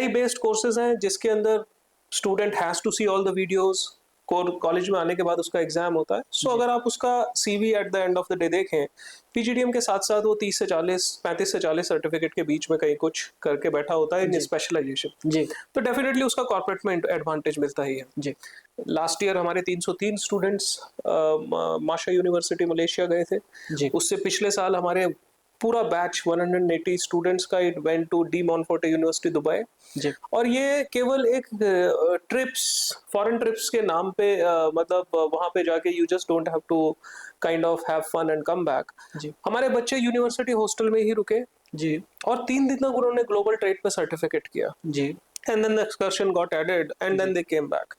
AI based courses हैं जिसके अंदर student has to see all the videos. College में आने के बाद उसका एग्जाम होता है। सो अगर आप उसका CV at the end of the day देखें, पीजीडीएम के साथ साथ वो 35 से 40 सर्टिफिकेट के बीच में कहीं कुछ करके बैठा होता है इन स्पेशलाइजेशन जी। तो डेफिनेटली उसका कॉर्पोरेट में एडवांटेज मिलता ही है जी। लास्ट ईयर हमारे 303 स्टूडेंट्स माशा यूनिवर्सिटी मलेशिया गए थे जी। उससे पिछले साल हमारे पूरा बैच 180 स्टूडेंट्स का it went to the Monforte university Dubai जी। और ये केवल एक ट्रिप्स, फॉरेन ट्रिप्स के नाम पे मतलब वहां पे जाके you just don't have to kind of have fun and come back जी। हमारे बच्चे यूनिवर्सिटी हॉस्टल में ही रुके जी और 3 दिन तक उन्होंने ग्लोबल ट्रेड पे सर्टिफिकेट किया जी। And then the excursion got added and then they came back.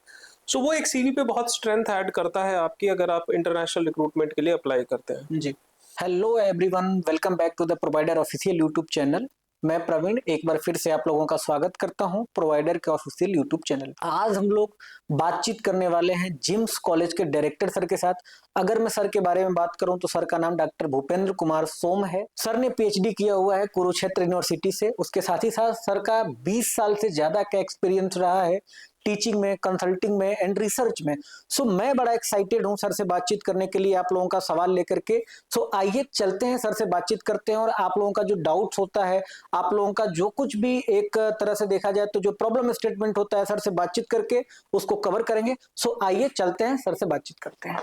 So वो एक सीवी पे बहुत स्ट्रेंथ ऐड करता है आपकी, अगर आप इंटरनेशनल रिक्रूटमेंट के लिए अप्लाई करते हैं जी। Hello everyone, welcome back to the provider official YouTube channel. मैं प्रवीण एक बार फिर से आप लोगों का स्वागत करता हूं प्रोवाइडर के ऑफिशियल यूट्यूब चैनल। आज हम लोग बातचीत करने वाले हैं जिम्स कॉलेज के डायरेक्टर सर के साथ। अगर मैं सर के बारे में बात करूं तो सर का नाम डॉक्टर भूपेंद्र कुमार सोम है। सर ने पीएचडी किया हुआ है कुरुक्षेत्र यूनिवर्सिटी से। उसके साथ ही साथ सर का 20 साल से ज्यादा का एक्सपीरियंस रहा है टीचिंग में, कंसल्टिंग में एंड रिसर्च में। सो मैं बड़ा एक्साइटेड हूं सर से बातचीत करने के लिए, आप लोगों का सवाल लेकर के। सो आइए चलते हैं, सर से बातचीत करते हैं और आप लोगों का जो डाउट्स होता है, आप लोगों का जो कुछ भी एक तरह से देखा जाए तो जो प्रॉब्लम स्टेटमेंट होता है, सर से बातचीत करके उसको कवर करेंगे। सो आइए चलते हैं, सर से बातचीत करते हैं।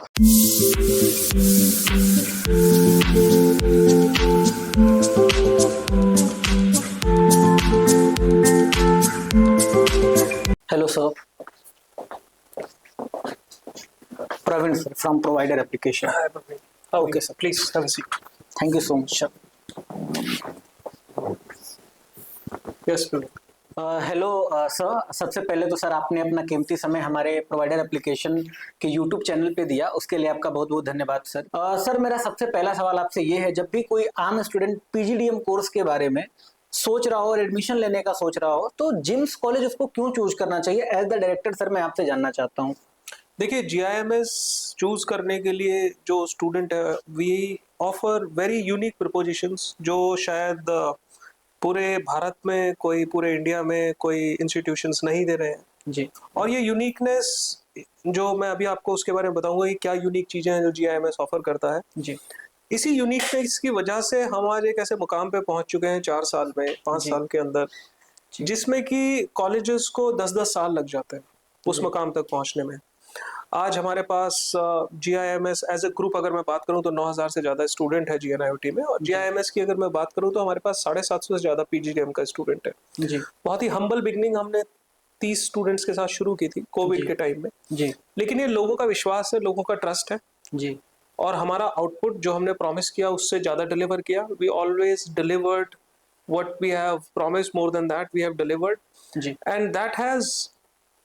Hello sir, Praveen sir from Provider Application. Hi, Praveen. Okay sir, please have a seat. Thank you so much sir. Yes Praveen. Hello sir, सबसे पहले तो सर आपने अपना कीमती समय हमारे प्रोवाइडर एप्लीकेशन के यूट्यूब चैनल पे दिया, उसके लिए आपका बहुत बहुत धन्यवाद सर। सर मेरा सबसे पहला सवाल आपसे ये है, जब भी कोई आम स्टूडेंट पीजीडीएम कोर्स के बारे में सोच रहा हो और एडमिशन लेने का सोच रहा हो तो जिम्स कॉलेज उसको क्यों चूज करना चाहिए? एज द डायरेक्टर सर मैं आपसे जानना चाहता हूँ। देखिए, जीआईएमएस चूज करने के लिए जो स्टूडेंट है, we offer very unique propositions जो शायद पूरे भारत में कोई, पूरे इंडिया में कोई इंस्टीट्यूशंस नहीं दे रहे हैं जी। और ये यूनिकनेस जो मैं अभी आपको उसके बारे में बताऊंगा कि क्या यूनिक चीजें हैं जो जीआईएमएस ऑफर करता है जी। इसी यूनिकनेस की वजह से हम आज एक ऐसे मुकाम पे पहुंच चुके हैं 4 साल में, 5 साल के अंदर, जिसमें कि कॉलेजेस को 10-10 साल लग जाते हैं उस मुकाम तक पहुंचने में। आज हमारे पास जीआईएमएस एज ए ग्रुप अगर मैं बात करूं तो 9000 से ज्यादा स्टूडेंट है जीएनआईओटी में, और जीआईएमएस की अगर मैं बात करूं तो हमारे पास 750 से ज्यादा पीजीडीएम का स्टूडेंट है जी। बहुत ही हम्बल बिगनिंग हमने 30 स्टूडेंट्स के साथ शुरू की थी कोविड के टाइम में जी। लेकिन ये लोगों का विश्वास है, लोगों का ट्रस्ट है जी। और हमारा आउटपुट जो हमने प्रॉमिस किया उससे ज्यादा डिलीवर किया। We always delivered what we have promised, more than that we have delivered जी। एंड दैट हैज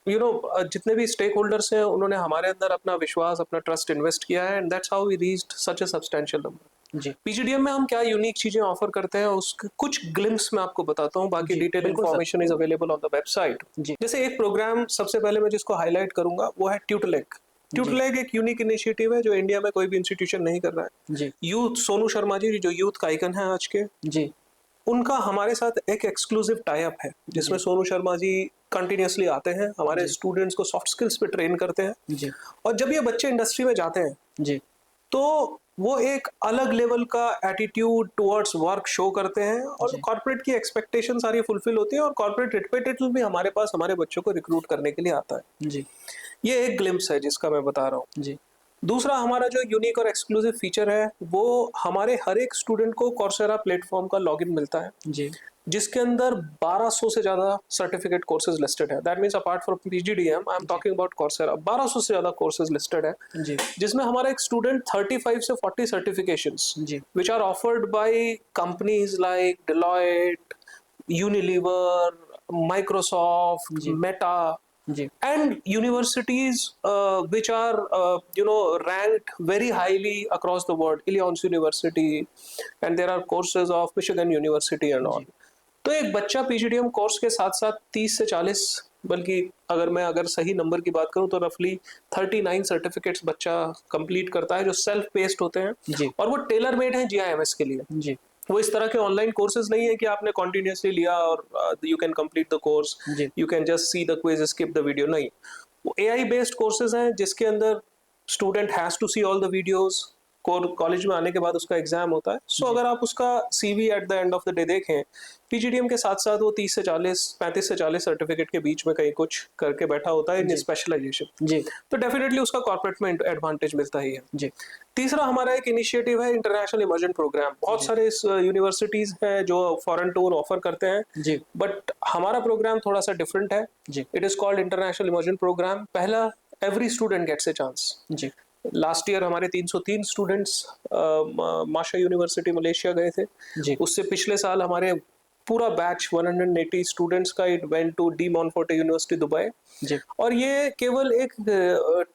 जितने भी स्टेक होल्डर्स हैं उन्होंने हमारे अंदर अपना विश्वास, अपना ट्रस्ट इन्वेस्ट किया है, and that's how we reached such a substantial number जी। पीजीडीएम में हम क्या यूनिक चीजें ऑफर करते हैं उसके कुछ ग्लिम्स में आपको बताता हूँ, बाकी detail information is available on the website जी। जैसे एक प्रोग्राम सबसे पहले मैं जिसको हाईलाइट करूंगा वो है ट्यूटलेक। ट्यूटलेक एक यूनिक इनिशिएटिव है जो इंडिया में कोई भी इंस्टीट्यूशन नहीं कर रहा है जी। यूथ सोनू शर्मा जी जो यूथ का आइकन है आज के जी, उनका हमारे साथ एक एक्सक्लूसिव टाई अप है जिसमें सोनू शर्मा जी कंटिन्यूसली आते हैं, हमारे स्टूडेंट्स को सॉफ्ट स्किल्स पे ट्रेन करते हैं जी। और जब ये बच्चे इंडस्ट्री में जाते हैं जी तो वो एक अलग लेवल का एटीट्यूड टुवर्ड्स वर्क शो करते हैं और कॉर्पोरेट की एक्सपेक्टेशन सारी फुलफिल होती है और कॉर्पोरेट रिप्रेजेंटेटिव भी हमारे पास हमारे बच्चों को रिक्रूट करने के लिए आता है जी। ये एक ग्लिम्स है जिसका मैं बता रहा हूँ जी। दूसरा हमारा जो यूनिक और एक्सक्लूसिव फीचर है वो हमारे हर एक स्टूडेंट को कोर्सेरा प्लेटफॉर्म का लॉगिन मिलता है जी, जिसके अंदर 1200 से ज्यादा सर्टिफिकेट कोर्सेज लिस्टेड है। That means apart from PGDM I am talking about Coursera, 1200 से ज्यादा कोर्सेज लिस्टेड है जी, जिसमें हमारा एक स्टूडेंट 35 से 40 सर्टिफिकेशंस जी which are offered by companies like Deloitte, Unilever, Microsoft, Meta and universities which are ranked very highly across the world, Illinois University, and there are courses of Michigan University and all. तो एक बच्चा PGDM course के साथ साथ 30 से 40, बल्कि अगर सही नंबर की बात करूं तो रफली 39 सर्टिफिकेट्स बच्चा कंप्लीट करता है जो सेल्फ पेस्ड होते हैं जी। और वो टेलर मेड हैं जीआईएमएस के लिए जी। वो इस तरह के ऑनलाइन कोर्सेज नहीं है कि आपने कॉन्टिन्यूसली लिया और you can complete the course, जी you can just see the quiz, skip the video. नहीं, वो एआई बेस्ड कोर्सेज हैं जिसके अंदर student has to see all the videos. College में आने के बाद उसका एग्जाम होता है। सो जी अगर आप उसका CV at the end of the day देखें, पीजीडीएम के साथ साथ वो 30 से 40, 35 से 40 सर्टिफिकेट के बीच में कहीं कुछ करके बैठा होता है इन जी स्पेशलाइजेशन। जी तो डेफिनेटली उसका कॉर्पोरेट में एडवांटेज मिलता ही है। जी तीसरा हमारा एक इनिशिएटिव है इंटरनेशनल इमर्जन प्रोग्राम। बहुत जी सारे यूनिवर्सिटीज हैं जो फॉरेन टूर ऑफर करते हैं, जी बट हमारा प्रोग्राम थोड़ा सा डिफरेंट है। जी it is called international immersion programme. पहला, every student gets a chance. जी लास्ट ईयर हमारे 303 स्टूडेंट्स माशा यूनिवर्सिटी मलेशिया गए थे। जी उससे पिछले साल हमारे पूरा बैच 180 स्टूडेंट्स का it went to the Monforte university Dubai. जी और ये केवल एक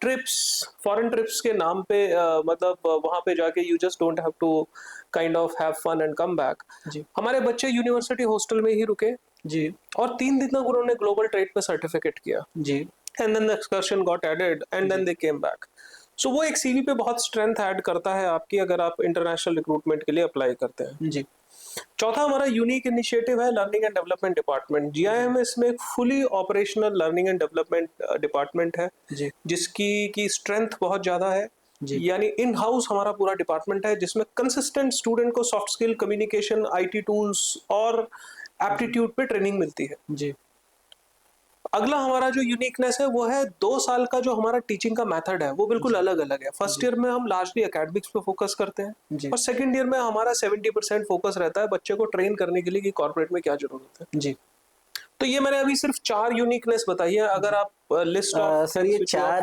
ट्रिप्स, फॉरेन ट्रिप्स के नाम पे मतलब वहां पे जाके you just don't have to kind of have fun and come back. जी हमारे बच्चे यूनिवर्सिटी हॉस्टल में ही रुके जी और 3 दिन तक उन्होंने ग्लोबल ट्रेड पे सर्टिफिकेट किया, जी and then the excursion got added and then जी दे केम बैक। सो वो एक सीवी पे बहुत स्ट्रेंथ ऐड करता है आपकी, अगर आप इंटरनेशनल रिक्रूटमेंट के लिए अप्लाई करते हैं। जी चौथा हमारा यूनिक इनिशिएटिव है learning and development department. GIMS में एक fully operational learning and development department है जी जिसकी की स्ट्रेंथ बहुत ज्यादा है। जी यानी इन हाउस हमारा पूरा डिपार्टमेंट है जिसमें कंसिस्टेंट स्टूडेंट को soft skill, communication, IT tools और एप्टीट्यूड पे ट्रेनिंग मिलती है। जी अगला हमारा जो यूनिकनेस है वो है 2 साल का जो हमारा टीचिंग का मेथड है वो बिल्कुल जी अलग अलग है। फर्स्ट जी ईयर में हम लार्जली एकेडमिक्स पे फोकस करते हैं जी और सेकंड ईयर में हमारा 70% फोकस रहता है बच्चे को ट्रेन करने के लिए कि कॉर्पोरेट में क्या जरूरत है। जी तो ये मैंने अभी सिर्फ 4 यूनिकनेस बताई है। अगर आप लिस्ट ऑफ सर ये चार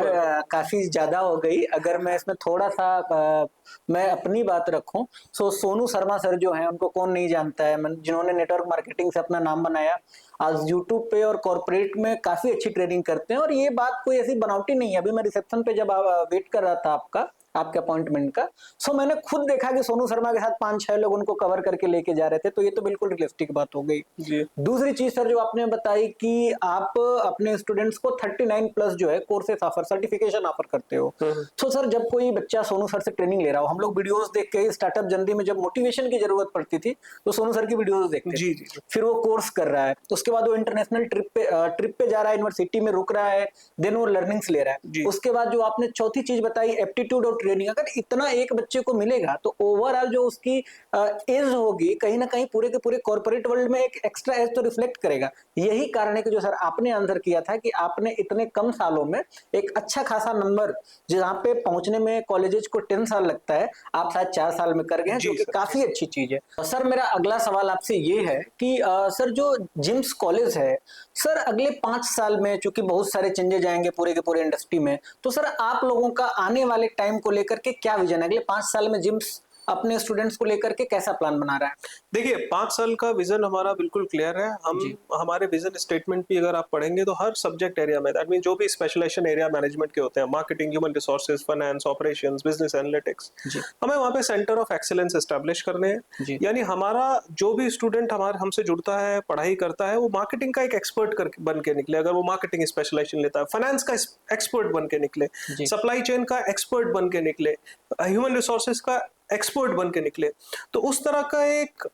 काफी ज्यादा हो गई। अगर मैं इसमें थोड़ा सा मैं अपनी बात रखूं, सोनू शर्मा सर जो हैं उनको कौन नहीं जानता है, जिन्होंने नेटवर्क मार्केटिंग से अपना नाम बनाया, आज यूट्यूब पे और कॉर्पोरेट में काफी अच्छी ट्रेनिंग करते हैं। और ये बात कोई ऐसी बनावटी नहीं है। अभी मैं रिसेप्शन पे जब वेट कर रहा था आपके अपॉइंटमेंट का, सो मैंने खुद देखा कि सोनू शर्मा के साथ 5-6 लोग उनको कवर करके लेके जा रहे थे। तो ये तो बिल्कुल रियलिस्टिक बात हो गई। जी दूसरी चीज सर जो आपने बताई कि आप अपने स्टूडेंट्स को 39 प्लस जो है कोर्सेस ऑफर, सर्टिफिकेशन ऑफर करते हो। तो सर जब कोई बच्चा सोनू सर से ट्रेनिंग ले रहा हो, हम लोग वीडियोस देख के स्टार्टअप जर्नी में जब मोटिवेशन की जरूरत पड़ती थी तो सोनू सर की वीडियोस देखते जी थे। जी फिर वो कोर्स कर रहा है, उसके बाद वो इंटरनेशनल ट्रिप पे जा रहा है, यूनिवर्सिटी में रुक रहा है, देन वो लर्निंग्स ले रहा है। जी उसके बाद जो आपने चौथी चीज बताई एप्टीट्यूड और ट्रेनिंग, अगर इतना एक बच्चे को मिलेगा तो ओवरऑल जो उसकी एज होगी कहीं ना कहीं पूरे के पूरे कॉर्पोरेट वर्ल्ड में एक एक्स्ट्रा एज तो रिफ्लेक्ट करेगा। यही कारण है कि जो सर आपने आंसर किया था कि आपने इतने कम सालों में एक अच्छा खासा नंबर, जहां पे पहुंचने में कॉलेजेस को 10 साल लगता है, आप शायद 4 साल में कर गए हैं, जो जी कि सर। काफी अच्छी चीज है। सर मेरा अगला सवाल आपसे ये है कि सर जो जिम्स कॉलेज है, सर अगले 5 साल में चूंकि बहुत सारे चेंजेज आएंगे पूरे के पूरे इंडस्ट्री में, तो सर आप लोगों का आने वाले टाइम को लेकर के क्या विजन है? अगले 5 साल में जिम्स अपने स्टूडेंट्स को लेकर के कैसा प्लान बना रहा है? देखिए 5 साल का विजन हमारा बिल्कुल क्लियर है। हम जी हमारे विजन स्टेटमेंट भी अगर आप पढ़ेंगे तो हर सब्जेक्ट एरिया में, दैट मीन जो भी स्पेशलाइजेशन एरिया मैनेजमेंट के होते हैं, marketing, human resources, finance, operations, business analytics, जी हमें वहाँ पे सेंटर ऑफ एक्सीलेंस एस्टेब्लिश करने हैं। जी यानी हमारा जो भी स्टूडेंट हमारे हमसे जुड़ता है, पढ़ाई करता है, वो मार्केटिंग का एक एक्सपर्ट बन के निकले। अगर वो मार्केटिंग स्पेशलाइजेशन लेता है, फाइनेंस का एक्सपर्ट बन के निकले, जी सप्लाई चेन का एक्सपर्ट बन के निकले, ह्यूमन रिसोर्सेज का एक्सपर्ट बन के निकले। तो उस तरह का एक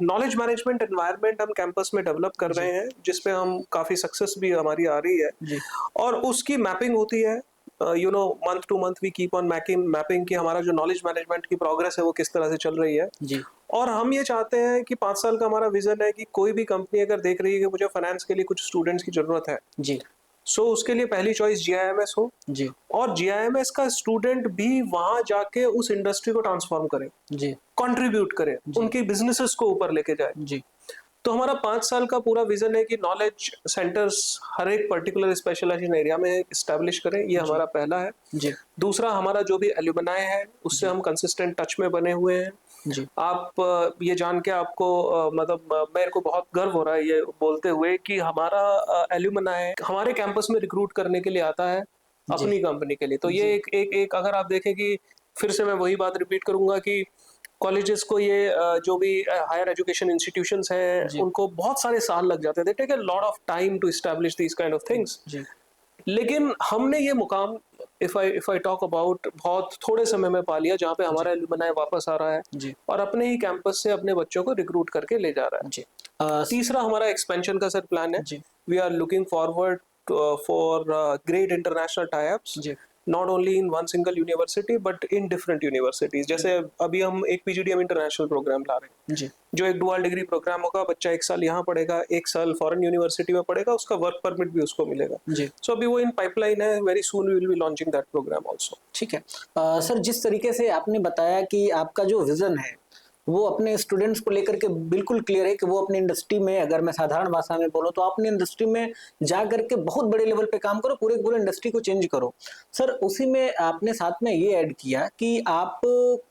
नॉलेज मैनेजमेंट एनवायरनमेंट हम कैंपस में डेवलप कर जी रहे हैं जिसपे हम काफी सक्सेस भी हमारी आ रही है। जी और उसकी मैपिंग होती है, month to month we keep on mapping कि हमारा जो नॉलेज मैनेजमेंट की प्रोग्रेस है वो किस तरह से चल रही है। जी और हम ये चाहते हैं कि 5 साल का हमारा विजन है कि कोई भी कंपनी अगर देख रही है कि मुझे फाइनेंस के लिए कुछ स्टूडेंट्स की जरूरत है, जी सो उसके लिए पहली चॉइस जीआईएमएस हो, जी और जीआईएमएस का स्टूडेंट भी वहां जाके उस इंडस्ट्री को ट्रांसफॉर्म करे, जी कंट्रीब्यूट करे, जी उनकी बिजनेसेस को ऊपर लेके जाए। जी तो हमारा 5 साल का पूरा विजन है कि नॉलेज सेंटर्स हर एक पर्टिकुलर स्पेशलाइजेशन एरिया में इस्टेब्लिश करें। ये जी हमारा पहला है। जी दूसरा, हमारा जो भी एल्यूमनाई है उससे जी हम कंसिस्टेंट टच में बने हुए हैं। जी आप ये जान के आपको मतलब मेरे को बहुत गर्व हो रहा है ये बोलते हुए कि हमारा एल्यूमनाई हमारे कैंपस में रिक्रूट करने के लिए आता है जी अपनी कंपनी के लिए। तो ये जी एक अगर आप देखें कि फिर से मैं वही बात रिपीट करूंगा कि कॉलेजेस को ये जो भी हायर एजुकेशन इंस्टीट्यूशंस हैं जी उनको बहुत सारे साल लग जाते हैं, they take a lot of time to establish these kind of things. जी लेकिन हमने ये मुकाम इफ आई टॉक अबाउट बहुत थोड़े समय में पा लिया, जहाँ पे हमारा एलुमनाई वापस आ रहा है जी और अपने ही कैंपस से अपने बच्चों को रिक्रूट करके ले जा रहा है। जी तीसरा हमारा एक्सपेंशन का सर प्लान है। जी we are looking forward for great international types, जी not only in one single university but in different universities. जैसे अभी हम एक पीजीडीएम इंटरनेशनल प्रोग्राम ला रहे हैं, जी जो एक डुअल डिग्री प्रोग्राम होगा। बच्चा 1 साल यहाँ पढ़ेगा, 1 साल फॉरेन यूनिवर्सिटी में पढ़ेगा, उसका वर्क परमिट भी उसको मिलेगा। जी सो अभी वो इन पाइपलाइन है, very soon we will be launching that program also. ठीक है। सर, जिस तरीके से आपने बताया कि आपका जो विजन है वो अपने स्टूडेंट्स को लेकर के बिल्कुल क्लियर है कि वो अपनी इंडस्ट्री में, अगर मैं साधारण भाषा में बोलूं तो अपनी इंडस्ट्री में जा करके बहुत बड़े लेवल पे काम करो, पूरे पूरे इंडस्ट्री को चेंज करो। सर, उसी में आपने साथ में ये ऐड किया कि आप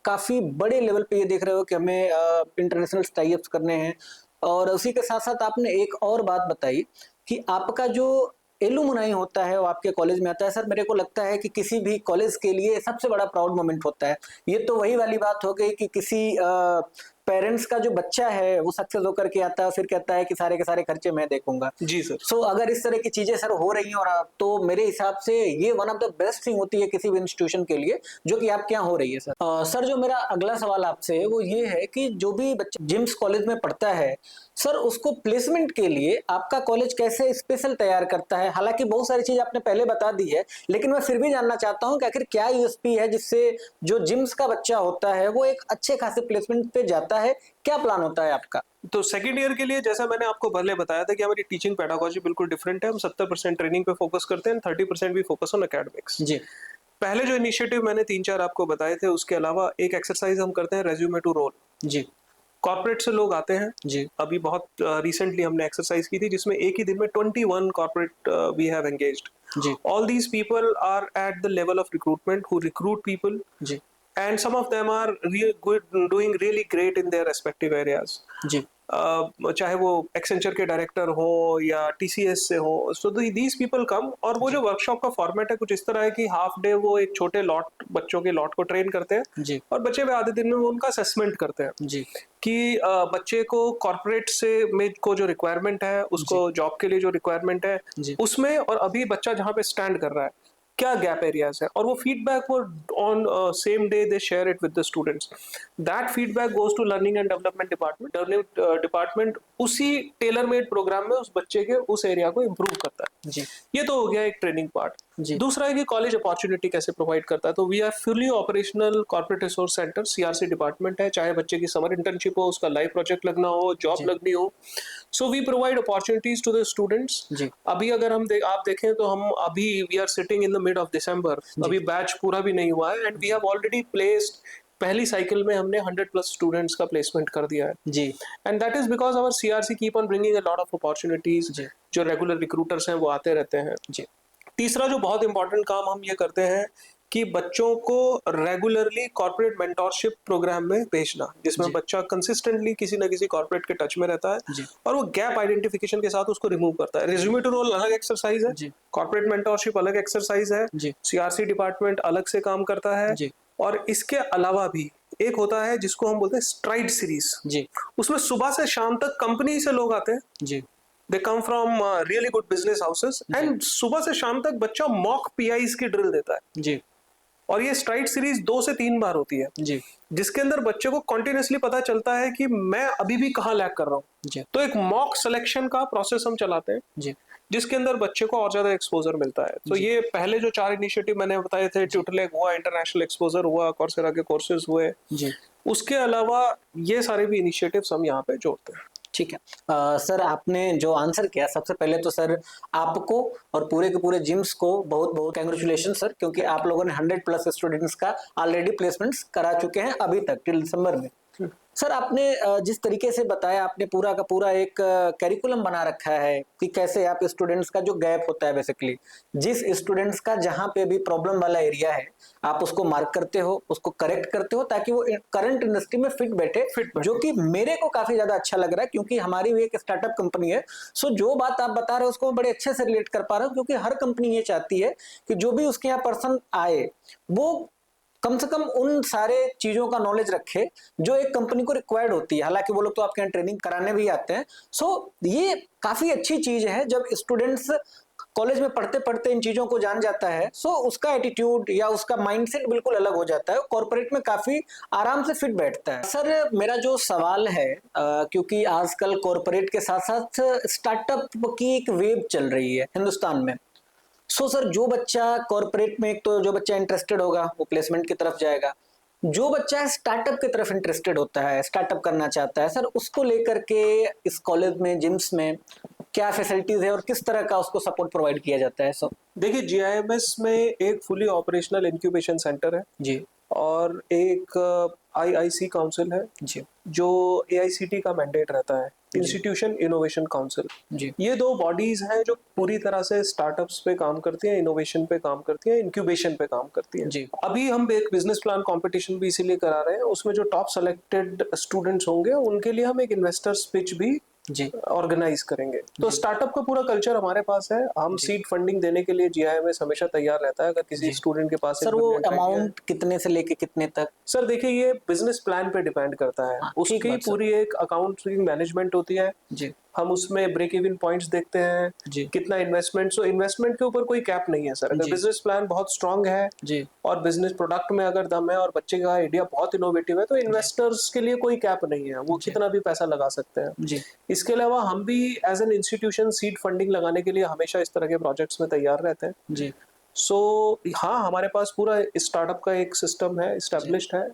काफी बड़े लेवल पे ये देख रहे हो कि हमें इंटरनेशनल टाई अप्स करने हैं, और उसी के साथ साथ आपने एक और बात बताई कि आपका जो एलुमनाई होता है वो आपके कॉलेज में आता है। सर, मेरे को लगता है कि किसी भी कॉलेज के लिए सबसे बड़ा प्राउड मोमेंट होता है। ये तो वही वाली बात हो गई कि किसी पेरेंट्स का जो बच्चा है वो सक्सेस होकर के आता है, फिर कहता है कि सारे के सारे खर्चे मैं देखूंगा। जी सर। सो अगर इस तरह की चीजें सर हो रही हैं, और तो मेरे हिसाब से ये one of the best thing होती है किसी भी इंस्टीट्यूशन के लिए, जो कि आपके यहाँ हो रही है। सर, सर, जो मेरा अगला सवाल आपसे है वो ये है कि जो भी बच्चा जिम्स कॉलेज में पढ़ता है, सर, उसको प्लेसमेंट के लिए आपका कॉलेज कैसे स्पेशल तैयार करता है? हालांकि बहुत सारी चीज आपने पहले बता दी है, लेकिन मैं फिर भी जानना चाहता हूं कि आखिर क्या यूएसपी है जिससे जो जिम्स का बच्चा होता है वो एक अच्छे खासे प्लेसमेंट पे जाता है? क्या प्लान होता है आपका? तो सेकेंड ईयर के लिए, जैसा मैंने आपको पहले बताया था कि हमारी टीचिंग पेडागोजी बिल्कुल डिफरेंट है। हम 70% ट्रेनिंग पे फोकस करते हैं, 30% भी फोकस ऑन एकेडमिक्स। जी पहले जो इनिशिएटिव मैंने 3-4 आपको बताए थे, उसके अलावा एक एक्सरसाइज हम करते हैं, रेज्यूमे टू रोल। जी कॉर्पोरेट से लोग आते हैं। जी अभी बहुत रिसेंटली हमने एक्सरसाइज की थी, जिसमें एक ही दिन में 21 कॉर्पोरेट वी हैव एंगेज्ड। जी All these people are at the level of recruitment, who recruit people, जी and some of them are real good, doing really great in their respective areas. जी चाहे वो एक्सेंचर के director हो या TCS से हो, so these people come. और वो जो वर्कशॉप का फॉर्मेट है कुछ इस तरह है कि हाफ डे वो एक छोटे लॉट, बच्चों के लॉट को ट्रेन करते हैं, जी और बच्चे में आधे दिन में वो उनका असेसमेंट करते हैं जी कि बच्चे को कॉर्पोरेट से में को जो रिक्वायरमेंट है, उसको जॉब के लिए जो रिक्वायरमेंट है जी उसमें, और अभी बच्चा जहाँ पे स्टैंड कर रहा है, क्या गैप एरियाज है, और वो फीडबैक वो on same day they share it with the students. That feedback goes to learning and development department. Department उसी टेलर मेड प्रोग्राम में उस बच्चे के उस एरिया को इम्प्रूव करता है। जी ये तो हो गया एक ट्रेनिंग पार्ट। जी दूसरा है कि कॉलेज अपॉर्चुनिटी कैसे प्रोवाइड करता है। तो we are fully operational corporate resource centre, CRC department है। चाहे बच्चे की समर इंटर्नशिप हो, उसका लाइव प्रोजेक्ट लगना हो, जॉब लगनी हो, so we provide opportunities to the students. जी अभी अगर आप देखें तो हम अभी we are sitting in the mid of December, अभी बैच पूरा भी नहीं हुआ है, and we have already placed, पहली साइकिल में हमने 100+ स्टूडेंट्स का प्लेसमेंट कर दिया है। जी and that is because our CRC keep on bringing a lot of opportunities. जी जो रेगुलर रिक्रूटर्स हैं वो आते रहते हैं। जी तीसरा जो बहुत इंपॉर्टेंट काम हम ये करते हैं कि बच्चों को रेगुलरली कॉर्पोरेट मेंटोरशिप प्रोग्राम में भेजना, जिसमें बच्चा कंसिस्टेंटली किसी ना किसी कॉर्पोरेट के टच में रहता है, जी और वो गैप आइडेंटिफिकेशन के साथ उसको रिमूव करता है। रिज्यूमे टू रोल अलग एक्सरसाइज है, जी कॉर्पोरेट मेंटोरशिप अलग एक्सरसाइज है, जी सीआरसी डिपार्टमेंट अलग से काम करता है। जी और इसके अलावा भी एक होता है जिसको हम बोलते हैं स्ट्राइड सीरीज। जी उसमें सुबह से शाम तक कंपनी से लोग आते हैं, जी they come from really good business houses, and सुबह से शाम तक बच्चा मॉक पीआईज की ड्रिल देता है। जी और ये स्ट्राइड सीरीज 2 से 3 बार होती है, जी जिसके अंदर बच्चे को कॉन्टिन्यूसली पता चलता है कि मैं अभी भी कहाँ लैग कर रहा हूँ। जी तो एक मॉक सिलेक्शन का प्रोसेस हम चलाते हैं, जी जिसके अंदर बच्चे को और ज्यादा एक्सपोजर मिलता है। तो ये पहले जो 4 इनिशिएटिव मैंने बताए थे, ट्यूटरलेग हुआ, इंटरनेशनल एक्सपोजर हुआ, कोर्सेरा के कोर्सेज हुए, जी उसके अलावा ये सारे भी इनिशिएटिव्स हम यहाँ पे जोड़ते हैं। ठीक है। सर, आपने जो आंसर किया, सबसे पहले तो सर आपको और पूरे के पूरे जिम्स को बहुत बहुत कैंग्रेचुलेशन सर, क्योंकि आप लोगों ने 100+ स्टूडेंट्स का ऑलरेडी प्लेसमेंट्स करा चुके हैं अभी तक टिल दिसंबर में। सर, आपने जिस तरीके से बताया, आपने पूरा का पूरा एक कैरिकुलम बना रखा है कि कैसे आप स्टूडेंट्स का जो गैप होता है, बेसिकली जिस स्टूडेंट्स का जहां पे भी प्रॉब्लम वाला एरिया है, आप उसको मार्क करते हो, उसको करेक्ट करते हो, ताकि वो करंट इंडस्ट्री में फिट बैठे, जो कि मेरे को काफी ज्यादा अच्छा लग रहा है, क्योंकि हमारी भी एक स्टार्टअप कंपनी है। सो जो बात आप बता रहे हो उसको मैं बड़े अच्छे से रिलेट कर पा रहा हूँ, क्योंकि हर कंपनी ये चाहती है कि जो भी उसके यहाँ पर्सन आए वो कम से कम उन सारे चीजों का नॉलेज रखे जो एक कंपनी को रिक्वायर्ड होती है। हालांकि वो लोग तो आपके यहाँ ट्रेनिंग कराने भी आते हैं। सो ये काफी अच्छी चीज है जब स्टूडेंट्स कॉलेज में पढ़ते पढ़ते इन चीजों को जान जाता है, सो उसका एटीट्यूड या उसका माइंडसेट बिल्कुल अलग हो जाता है, कॉर्पोरेट में काफी आराम से फिट बैठता है। सर मेरा जो सवाल है, क्योंकि आजकल कॉर्पोरेट के साथ साथ स्टार्टअप की एक वेव चल रही है हिंदुस्तान में। सो सर जो बच्चा कॉर्पोरेट में, एक तो जो बच्चा इंटरेस्टेड होगा वो प्लेसमेंट की तरफ जाएगा, जो बच्चा स्टार्टअप की तरफ इंटरेस्टेड होता है, स्टार्टअप करना चाहता है, सर उसको लेकर के इस कॉलेज में, जिम्स में क्या फैसिलिटीज है और किस तरह का उसको सपोर्ट प्रोवाइड किया जाता है? सर देखिए, जीआईएमएस में एक फुली ऑपरेशनल इंक्यूबेशन सेंटर है जी और एक आईआईसी काउंसिल है जी जो एआईसीटी का मैंडेट रहता है, इंस्टीट्यूशन इनोवेशन काउंसिल। जी ये दो बॉडीज हैं जो पूरी तरह से स्टार्टअप्स पे काम करती हैं, इनोवेशन पे काम करती हैं, इंक्यूबेशन पे काम करती हैं। जी अभी हम एक बिजनेस प्लान कंपटीशन भी इसीलिए करा रहे हैं, उसमें जो टॉप सेलेक्टेड स्टूडेंट्स होंगे उनके लिए हम एक इन्वेस्टर्स पिच भी जी ऑर्गेनाइज करेंगे। तो स्टार्टअप का पूरा कल्चर हमारे पास है। हम सीड फंडिंग देने के लिए जीआईएमएस हमेशा तैयार रहता है अगर किसी स्टूडेंट के पास सर वो अमाउंट कितने से लेके कितने तक? सर देखिए, ये बिजनेस प्लान पे डिपेंड करता है। ठीक उसकी बात सर। पूरी एक अकाउंटिंग मैनेजमेंट होती है। जी हम उसमें ब्रेक इवन पॉइंट्स देखते हैं, जी कितना इन्वेस्टमेंट। सो इन्वेस्टमेंट के ऊपर कोई कैप नहीं है सर। अगर जी बिजनेस प्लान बहुत स्ट्रांग है जी और बिजनेस प्रोडक्ट में अगर दम है और बच्चे का आइडिया बहुत इनोवेटिव है तो इन्वेस्टर्स के लिए कोई कैप नहीं है, वो कितना भी पैसा लगा सकते हैं। जी इसके अलावा हम भी as an institution seed funding लगाने के लिए हमेशा इस तरह के प्रोजेक्ट्स में तैयार रहते हैं। जी सो हाँ, हमारे पास पूरा स्टार्टअप का एक सिस्टम है, एस्टेब्लिश्ड है,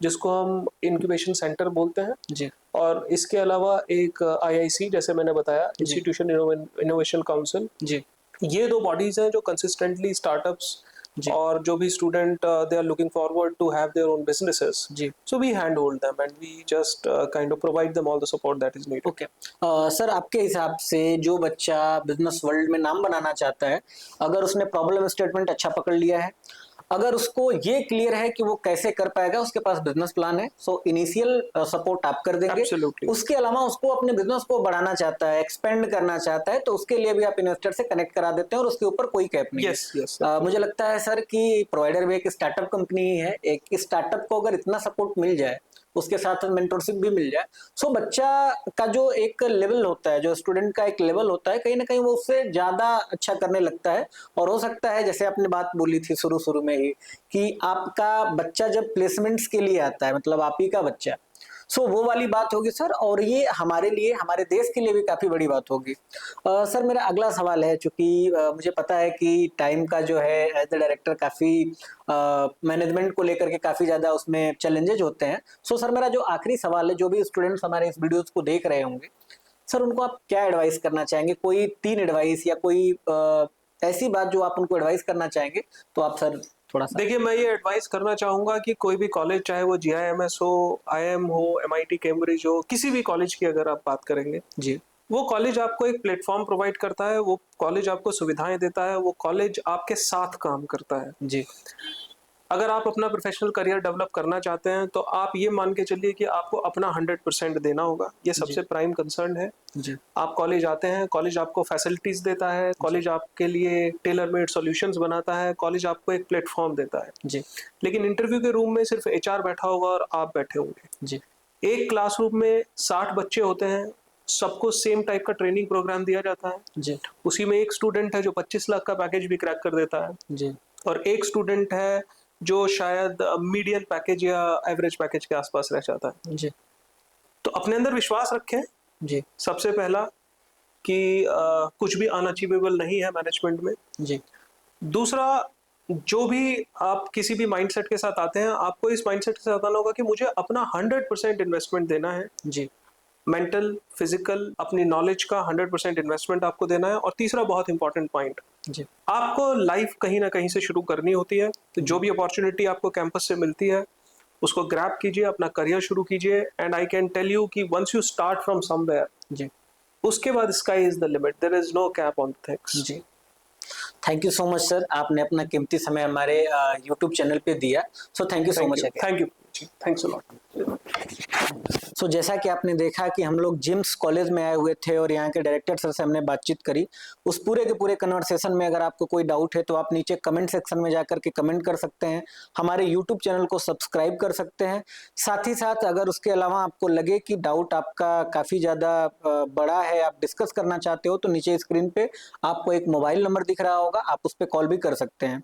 जिसको हम इंक्यूबेशन सेंटर बोलते हैं। जी और इसके अलावा एक आईआईसी, जैसे मैंने बताया, इंस्टीट्यूशन इनोवेशन काउंसिल, जी ये दो बॉडीज हैं जो कंसिस्टेंटली स्टार्टअप्स जी और जो भी student they are looking forward to have their own businesses, जी so we hand hold them and we just kind of provide them all the support that is needed. Okay. Sir आपके हिसाब से जो बच्चा business world में नाम बनाना चाहता है, अगर उसने प्रॉब्लम स्टेटमेंट अच्छा पकड़ लिया है, अगर उसको ये क्लियर है कि वो कैसे कर पाएगा, उसके पास बिजनेस प्लान है, सो इनिशियल सपोर्ट आप कर देंगे। Absolutely. उसके अलावा उसको अपने बिजनेस को बढ़ाना चाहता है, एक्सपेंड करना चाहता है, तो उसके लिए भी आप इन्वेस्टर से कनेक्ट करा देते हैं और उसके ऊपर कोई कैप नहीं Yes, है। yes, मुझे लगता है सर कि प्रोवाइडर भी एक स्टार्टअप कंपनी ही है। एक स्टार्टअप को अगर इतना सपोर्ट मिल जाए, उसके साथ मेंटरशिप भी मिल जाए, सो बच्चा का जो एक लेवल होता है, जो स्टूडेंट का एक लेवल होता है, कहीं ना कहीं वो उससे ज्यादा अच्छा करने लगता है। और हो सकता है, जैसे आपने बात बोली थी शुरू शुरू में ही, कि आपका बच्चा जब प्लेसमेंट्स के लिए आता है, मतलब आप ही का बच्चा, सो वो वाली बात होगी सर। और ये हमारे लिए, हमारे देश के लिए भी काफी बड़ी बात होगी। सर मेरा अगला सवाल है, चूंकि मुझे पता है कि टाइम का जो है एज ए डायरेक्टर काफी मैनेजमेंट को लेकर के काफी ज्यादा उसमें चैलेंजेज होते हैं। सो सर मेरा जो आखिरी सवाल है, जो भी स्टूडेंट्स हमारे इस वीडियोस को देख रहे होंगे, सर उनको आप क्या एडवाइस करना चाहेंगे? कोई 3 एडवाइस या कोई ऐसी बात जो आप उनको एडवाइस करना चाहेंगे, तो आप सर थोड़ा सा। देखिए, मैं ये एडवाइस करना चाहूंगा कि कोई भी कॉलेज, चाहे वो जीआईएमएस हो, आईएम हो, एमआईटी कैम्ब्रिज हो, किसी भी कॉलेज की अगर आप बात करेंगे, जी वो कॉलेज आपको एक प्लेटफॉर्म प्रोवाइड करता है, वो कॉलेज आपको सुविधाएं देता है, वो कॉलेज आपके साथ काम करता है। जी अगर आप अपना प्रोफेशनल करियर डेवलप करना चाहते हैं तो आप ये मान के चलिए कि आपको अपना 100% देना होगा। ये सबसे प्राइम कंसर्न है। जी आप कॉलेज आते हैं, कॉलेज आपको फैसिलिटीज देता है, कॉलेज आपके लिए टेलर मेड सॉल्यूशंस बनाता है, कॉलेज आपको एक प्लेटफॉर्म देता है। जी लेकिन इंटरव्यू के रूम में सिर्फ एचआर बैठा होगा और आप बैठे होंगे। जी एक क्लासरूम में 60 बच्चे होते हैं, सबको सेम टाइप का ट्रेनिंग प्रोग्राम दिया जाता है। जी उसी में एक स्टूडेंट है जो 25 लाख का पैकेज भी क्रैक कर देता है, जी और एक स्टूडेंट है जो शायद मीडियन पैकेज या एवरेज पैकेज के आसपास रह जाता है। जी तो अपने अंदर विश्वास रखें, जी सबसे पहला, कि कुछ भी अनअचीवेबल नहीं है मैनेजमेंट में। जी दूसरा, जो भी आप किसी भी माइंडसेट के साथ आते हैं, आपको इस माइंडसेट के साथ आना होगा कि मुझे अपना 100% इन्वेस्टमेंट देना है। जी मेंटल, फिजिकल, अपनी नॉलेज का 100% इन्वेस्टमेंट आपको देना है। और तीसरा बहुत इंपॉर्टेंट पॉइंट, जी आपको लाइफ कहीं ना कहीं से शुरू करनी होती है। तो जो भी अपॉर्चुनिटी आपको कैंपस से मिलती है, उसको ग्रैब कीजिए, अपना करियर शुरू कीजिए। And I can tell you कि once you start from somewhere, जी उसके बाद sky is the limit, there is no cap on things. जी thank you so much sir, आपने अपना कीमती समय हमारे यूट्यूब चैनल पे दिया। So thank you so much. Thank you, thanks a lot. So जैसा कि आपने देखा कि हम लोग जिम्स कॉलेज में आए हुए थे और यहाँ के डायरेक्टर सर से हमने बातचीत करी। उस पूरे के पूरे कन्वर्सेशन में अगर आपको कोई डाउट है तो आप नीचे कमेंट सेक्शन में जाकर के कमेंट कर सकते हैं, हमारे यूट्यूब चैनल को सब्सक्राइब कर सकते हैं। साथ ही साथ अगर उसके अलावा आपको लगे कि डाउट आपका काफ़ी ज़्यादा बड़ा है, आप डिस्कस करना चाहते हो, तो नीचे स्क्रीन पे आपको एक मोबाइल नंबर दिख रहा होगा, आप उस पर कॉल भी कर सकते हैं।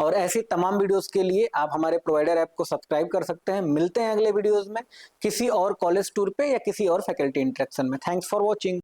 और ऐसी तमाम वीडियोस के लिए आप हमारे प्रोवाइडर ऐप को सब्सक्राइब कर सकते हैं। मिलते हैं अगले वीडियोस में किसी और कॉलेज टूर पे या किसी और फैकल्टी इंटरेक्शन में। Thanks for watching.